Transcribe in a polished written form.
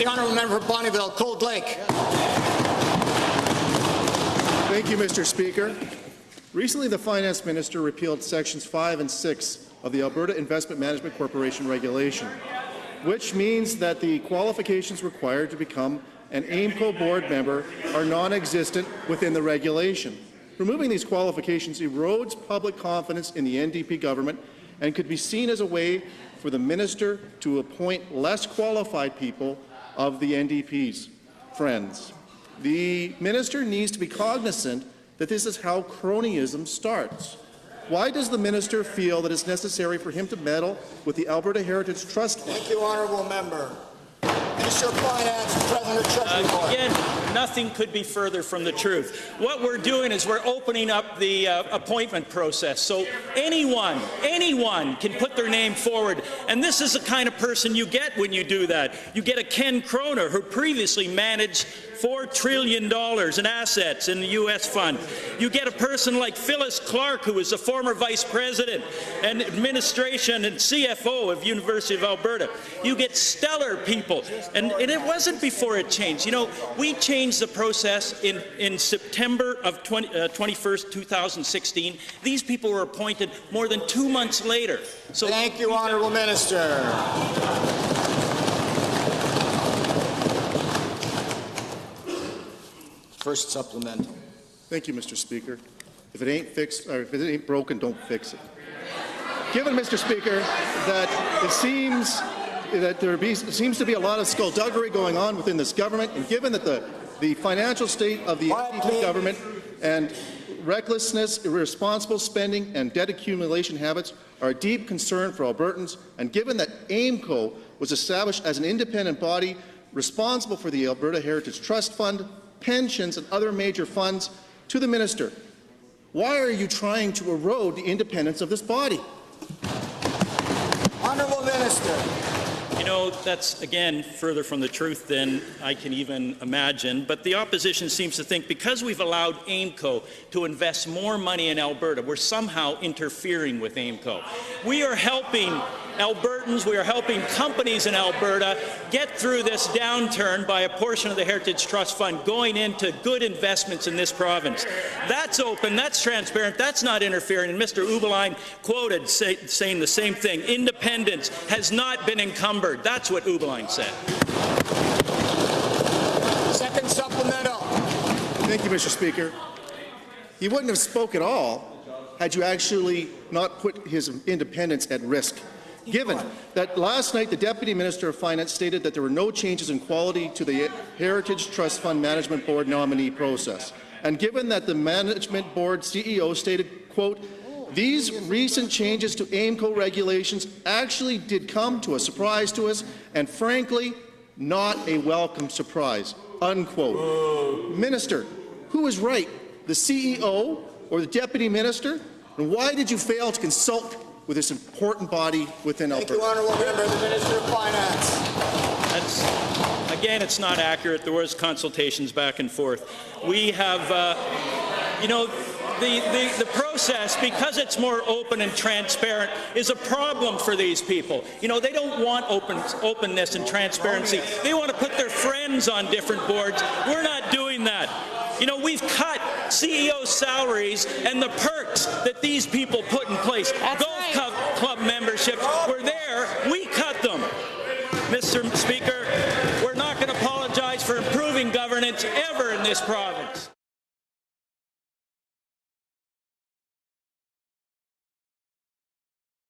The honourable member for Bonnyville, Cold Lake. Thank you, Mr. Speaker. Recently, the Finance Minister repealed Sections 5 and 6 of the Alberta Investment Management Corporation regulation, which means that the qualifications required to become an AIMCO board member are non-existent within the regulation. Removing these qualifications erodes public confidence in the NDP government and could be seen as a way for the minister to appoint less qualified people of the NDP's friends. The minister needs to be cognizant that this is how cronyism starts. Why does the minister feel that it's necessary for him to meddle with the Alberta Heritage Trust Fund? Thank you, honourable member. Minister of Finance, President of Treasury Board. Again, nothing could be further from the truth. What we're doing is we're opening up the appointment process, so anyone can put their name forward. And this is the kind of person you get when you do that. You get a Ken Croner, who previously managed $4 trillion in assets in the U.S. fund. You get a person like Phyllis Clark, who was a former vice president and administration and CFO of University of Alberta. You get stellar people, and it wasn't before it changed. You know, we changed the process in September of 21st, 2016. These people were appointed more than 2 months later. So thank you, honourable minister. First supplemental. Thank you, Mr. Speaker. If it ain't fixed, or if it ain't broken, don't fix it. Given, Mr. Speaker, that it seems that there seems to be a lot of skullduggery going on within this government, and given that the financial state of the NDP government and recklessness, irresponsible spending, and debt accumulation habits are a deep concern for Albertans, and given that AIMCO was established as an independent body responsible for the Alberta Heritage Trust Fund, pensions, and other major funds, to the minister, why are you trying to erode the independence of this body? Honourable Minister. You know, that's, again, further from the truth than I can even imagine. But the opposition seems to think because we've allowed AIMCO to invest more money in Alberta, we're somehow interfering with AIMCO. We are helping Albertans, we are helping companies in Alberta get through this downturn by a portion of the Heritage Trust Fund going into good investments in this province. That's open, that's transparent, that's not interfering. And Mr. Ubelein quoted saying the same thing. Independence has not been encumbered. That's what Ubelein said. Second supplemental. Thank you, Mr. Speaker. He wouldn't have spoke at all had you actually not put his independence at risk. Given that last night the Deputy Minister of Finance stated that there were no changes in quality to the Heritage Trust Fund Management Board nominee process, and given that the Management Board CEO stated, quote, "These recent changes to AIMCO regulations actually did come to a surprise to us, and frankly, not a welcome surprise," unquote. Minister, who is right, the CEO or the Deputy Minister? And why did you fail to consult with this important body within Alberta? Thank you, honourable member. The Minister of Finance. Again, it's not accurate. There was consultations back and forth. We have, you know, the process, because it's more open and transparent, is a problem for these people. You know, they don't want openness and transparency. They want to put their friends on different boards. We're not doing that. You know, we've cut CEO salaries and the perks that these people put in place. Golf club memberships were there. We cut them. Mr. Speaker, we're not going to apologize for improving governance ever in this province.